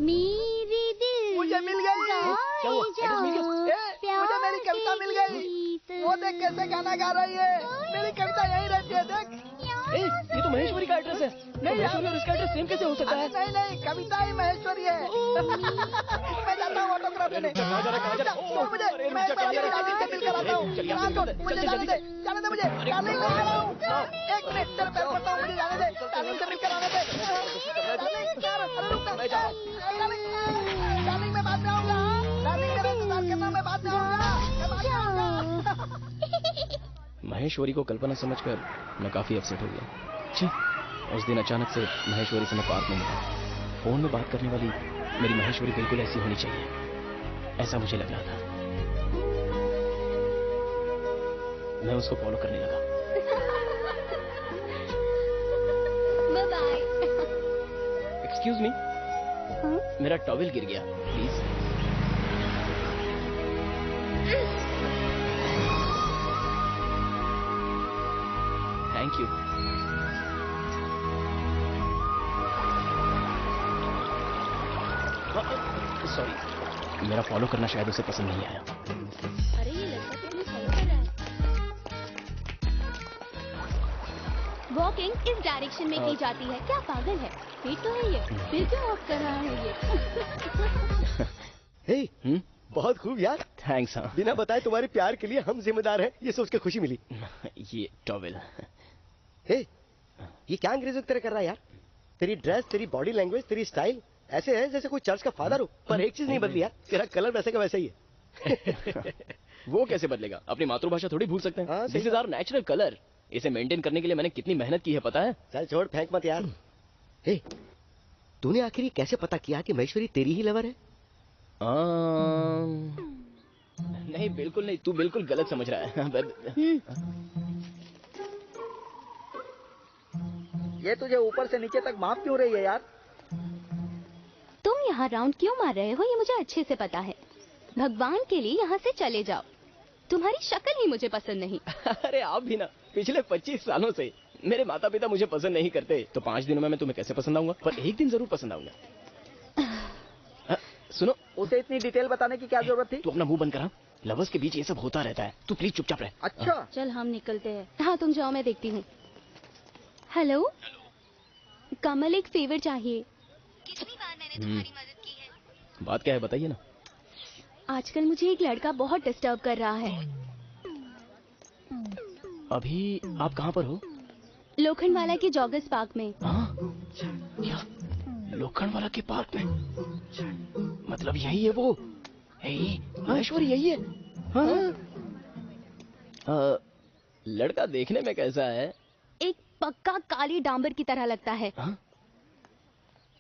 मेरे दिल मुझे मिल गई। क्या हुआ? एड्रेस मिल गया? मुझे मेरी कविता मिल गई। वो देख कैसे गाना गा रही है। मेरी कविता यहीं रहती है, देख। ये तो महेश्वरी का एड्रेस है। नहीं, महेश्वरी और इसका एड्रेस सेम कैसे हो सकता है? नहीं नहीं, कविता ही महेश्वरी है। मैं जाता हूँ ऑटोग्राफ लेने। कहाँ जा रहा? मुझे मैं डार्लिंग से मिलकर आता हूँ। मुझे जाने दे मुझे। डार्लिंग मैं आ रहा हूँ। एक मिनट तेरे पैर पड़ता हूँ, मुझे जाने दे। डार्लिंग से मिलकर आने दे। डार्लिंग मैं बाद में आऊंगा। डार्लिंग मेरा इंतजार करना, मैं बाद में आऊंगा। महेश्वरी को कल्पना समझकर मैं काफी अपसेट हो गया। छी, उस दिन अचानक से महेश्वरी से मैं पार्क में मिला। फोन में बात करने वाली मेरी महेश्वरी बिल्कुल ऐसी होनी चाहिए, ऐसा मुझे लग रहा था। मैं उसको फॉलो करने लगा। Bye bye. एक्सक्यूज मी, मेरा टॉवेल गिर गया, प्लीज। Thank you. सॉरी, मेरा फॉलो करना शायद उसे पसंद नहीं आया। अरे ये लड़का कितनी फॉलो कर रहा है। वॉकिंग इस डायरेक्शन में की जाती है। क्या पागल है? फिर तो है ये, फिर क्यों ऑफ कर रहा है ये? हे, बहुत खूब यार। थैंक्स। हाँ, बिना बताए तुम्हारे प्यार के लिए हम जिम्मेदार हैं, ये सोच के खुशी मिली। ये टॉवेल। हे, ये क्या अंग्रेजों की तरह कर रहा है यार? तेरी ड्रेस, तेरी बॉडी लैंग्वेज, तेरी स्टाइल ऐसे है जैसे कोई चर्च का फादर हो। पर एक चीज नहीं बदली यार, तेरा कलर वैसे का वैसा ही है। वो कैसे बदलेगा? अपनी मातृभाषा थोड़ी भूल सकते हैं। This is our natural colour. इसे मेंटेन करने के लिए मैंने कितनी मेहनत की है पता है? चल छोड़, फेंक मत यार। हे, तूने आखिर ये कैसे पता किया कि महेश्वरी तेरी ही लवर है? नहीं, बिल्कुल नहीं। तू बिल्कुल गलत समझ रहा है। ये तुझे ऊपर से नीचे तक माप क्यों रही है यार? तुम यहाँ राउंड क्यों मार रहे हो ये मुझे अच्छे से पता है। भगवान के लिए यहाँ से चले जाओ। तुम्हारी शक्ल ही मुझे पसंद नहीं। अरे आप भी ना, पिछले 25 सालों से मेरे माता पिता मुझे पसंद नहीं करते, तो 5 दिनों में मैं तुम्हें कैसे पसंद आऊंगा? पर एक दिन जरूर पसंद आऊंगा। सुनो, उसे इतनी डिटेल बताने की क्या जरूरत थी? तू अपना मुंह बंद करा। लवर्स के बीच ये सब होता रहता है, तू प्लीज चुपचाप रह। अच्छा, चल हम निकलते हैं। हाँ तुम जाओ, मैं देखती हूँ। हेलो कमल, एक फेवर चाहिए। कितनी बार मैंने तुम्हारी मदद की है। बात क्या है बताइए ना। आजकल मुझे एक लड़का बहुत डिस्टर्ब कर रहा है। अभी आप कहाँ पर हो? लोखंडवाला के जॉगर्स पार्क में। हाँ? क्या? लोखंडवाला के पार्क में? मतलब यही है वो? महेश्वरी यही है? हाँ? लड़का देखने में कैसा है? एक पक्का काली डांबर की तरह लगता है। हाँ?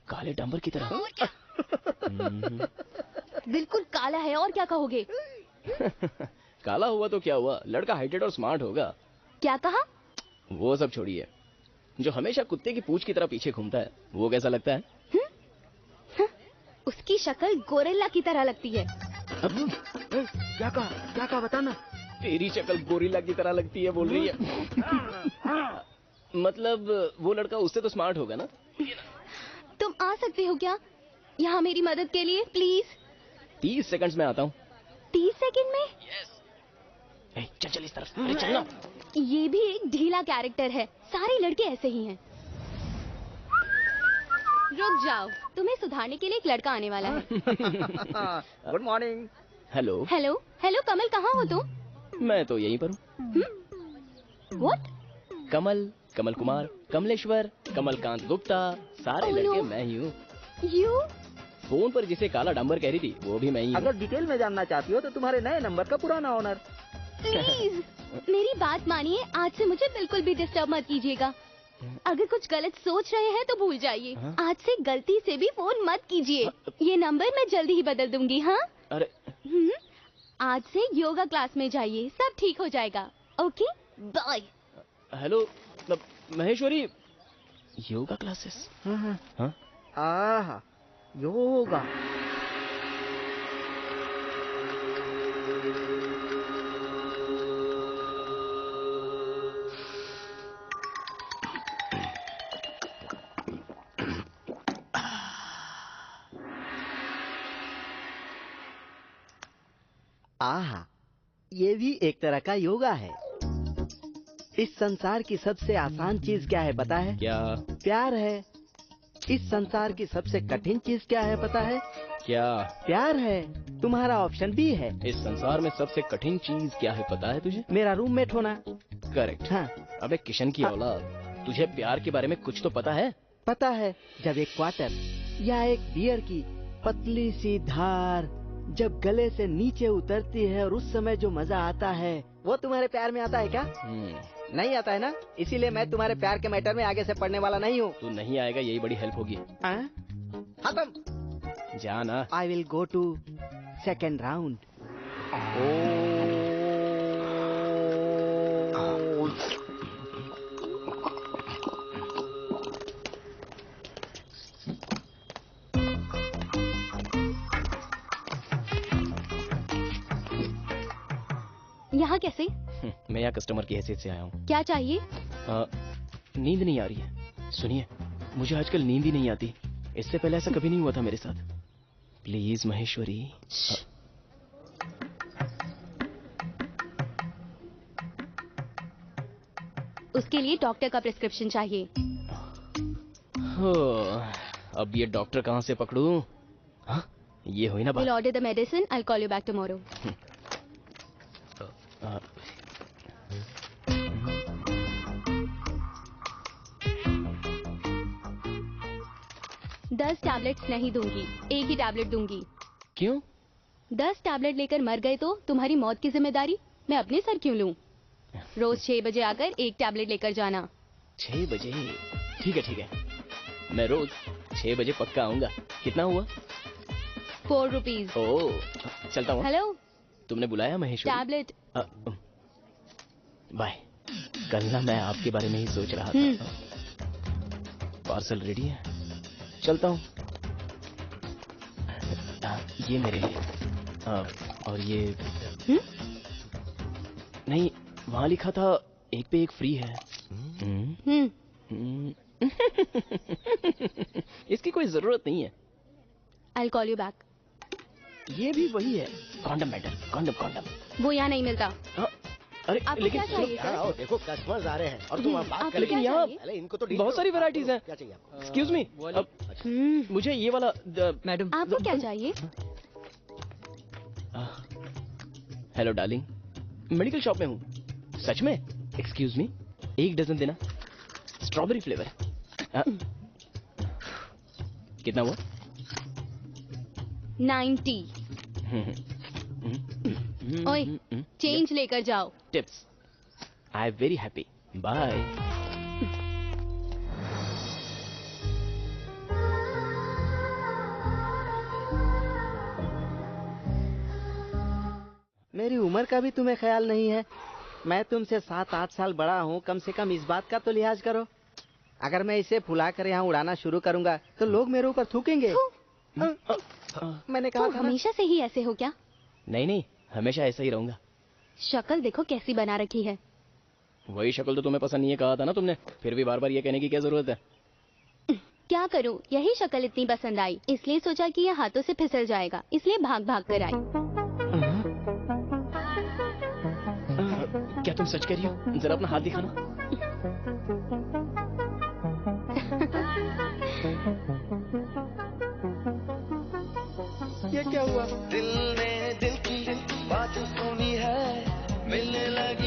काले डांबर की तरह? बिल्कुल काला है, और क्या कहोगे? काला हुआ तो क्या हुआ, लड़का हाइटेड और स्मार्ट होगा। क्या कहा? वो सब छोड़िए, जो हमेशा कुत्ते की पूंछ की तरह पीछे घूमता है, वो कैसा लगता है? उसकी शक्ल गोरिल्ला की तरह लगती है। क्या कहा बताना। तेरी शक्ल गोरिल्ला की तरह लगती है बोल रही है। मतलब वो लड़का उससे तो स्मार्ट होगा ना? तुम आ सकते हो क्या यहाँ मेरी मदद के लिए, प्लीज? 30 सेकंड्स में आता हूँ। 30 सेकंड में? चल चल इस तरफ। अरे चलना। ये भी एक ढीला कैरेक्टर है, सारे लड़के ऐसे ही हैं। रुक जाओ, तुम्हें सुधारने के लिए एक लड़का आने वाला है। Good morning. Hello hello hello Kamal, कहाँ हो तुम? मैं तो यहीं पर हूँ। व्हाट? कमल, कमल कुमार, कमलेश्वर, कमलकांत गुप्ता, सारे लड़के मैं ही हूँ। यू? फोन पर जिसे काला डांबर कह रही थी वो भी मैं ही हूँ। अगर डिटेल में जानना चाहती हो तो तुम्हारे नए नंबर का पुराना ओनर। प्लीज मेरी बात मानिए, आज से मुझे बिल्कुल भी डिस्टर्ब मत कीजिएगा। अगर कुछ गलत सोच रहे हैं तो भूल जाइए। आज से गलती से भी फोन मत कीजिए। ये नंबर मैं जल्दी ही बदल दूंगी। हाँ? अरे आज से योगा क्लास में जाइए, सब ठीक हो जाएगा। Okay bye. Hello Maheshwari, yoga classes? हाँ? आहा, योगा। आहा, ये भी एक तरह का योगा है। इस संसार की सबसे आसान चीज क्या है पता है? क्या? प्यार है। इस संसार की सबसे कठिन चीज क्या है पता है? क्या? प्यार है। तुम्हारा ऑप्शन बी है। इस संसार में सबसे कठिन चीज क्या है पता है तुझे? मेरा रूममेट होना। करेक्ट। हाँ, अबे किशन की औलाद, तुझे प्यार के बारे में कुछ तो पता है? पता है। जब एक क्वार्टर या एक बियर की पतली सी धार जब गले से नीचे उतरती है और उस समय जो मजा आता है वो तुम्हारे प्यार में आता है क्या? नहीं आता है ना? इसीलिए मैं तुम्हारे प्यार के मैटर में आगे से पढ़ने वाला नहीं हूँ। तू नहीं आएगा यही बड़ी हेल्प होगी। खत्म। जाना। I will go to second round. यहाँ कैसे? मैं यहाँ कस्टमर की हैसियत से आया हूँ। क्या चाहिए? नींद नहीं आ रही है। सुनिए, मुझे आजकल नींद ही नहीं आती। इससे पहले ऐसा कभी नहीं हुआ था मेरे साथ। प्लीज महेश्वरी। उसके लिए डॉक्टर का प्रिस्क्रिप्शन चाहिए। अब ये डॉक्टर कहाँ से पकड़ूं? हाँ, ये हुई ना We'll बात। order the medicine. I'll call you back tomorrow. दस टैबलेट्स नहीं दूंगी, एक ही टैबलेट दूंगी। क्यों? 10 टैबलेट लेकर मर गए तो तुम्हारी मौत की जिम्मेदारी मैं अपने सर क्यों लूं? रोज 6 बजे आकर एक टैबलेट लेकर जाना। 6 बजे? ठीक है ठीक है, मैं रोज 6 बजे पक्का आऊंगा। कितना हुआ? 4 रुपीज। ओह, चलता हूँ। हेलो, तुमने बुलाया महेश्वरी? टैबलेट। बाय। कल ना मैं आपके बारे में ही सोच रहा था। पार्सल रेडी है, चलता हूँ। ये मेरे लिए। और ये नहीं, वहाँ लिखा था एक पे एक फ्री है। इसकी कोई जरूरत नहीं है। I'll call you back. ये भी वही है। Condom matter, condom condom. वो यहाँ नहीं मिलता। अरे आपको लेकिन क्या चाहिए यार सर? आओ, देखो कस्टमर्स आ रहे हैं और तुम बात आपको कर। लेकिन क्या यहाँ चाहिए? पहले इनको तो deal बहुत करो। सारी varieties हैं। क्या चाहिए आपको? एक्सक्यूज मी, मुझे ये वाला मैडम। आपको क्या चाहिए? हेलो डार्लिंग, मेडिकल शॉप में हूँ। सच में? एक्सक्यूज मी, 1 डजन देना, स्ट्रॉबेरी फ्लेवर। कितना हुआ? 90। ओए, चेंज लेकर जाओ। Tips. I am very happy. Bye. मेरी उम्र का भी तुम्हें ख्याल नहीं है? मैं तुमसे 7-8 साल बड़ा हूँ, कम से कम इस बात का तो लिहाज करो। अगर मैं इसे फुलाकर यहाँ उड़ाना शुरू करूँगा तो लोग मेरे ऊपर थूकेंगे। मैंने कहा तुम था ना। हमेशा से ही ऐसे हो क्या? नहीं नहीं, हमेशा ऐसा ही रहूंगा। शक्ल देखो कैसी बना रखी है। वही शक्ल तो तुम्हें पसंद नहीं है कहा था ना तुमने, फिर भी बार बार ये कहने की क्या जरूरत है? क्या करूं, यही शक्ल इतनी पसंद आई, इसलिए सोचा कि ये हाथों से फिसल जाएगा, इसलिए भाग भाग कर आई। क्या तुम सच कह रही हो? जरा अपना हाथ दिखाना। ये क्या हुआ? दिल ने दिल की बात सुनी है, मिलने लगी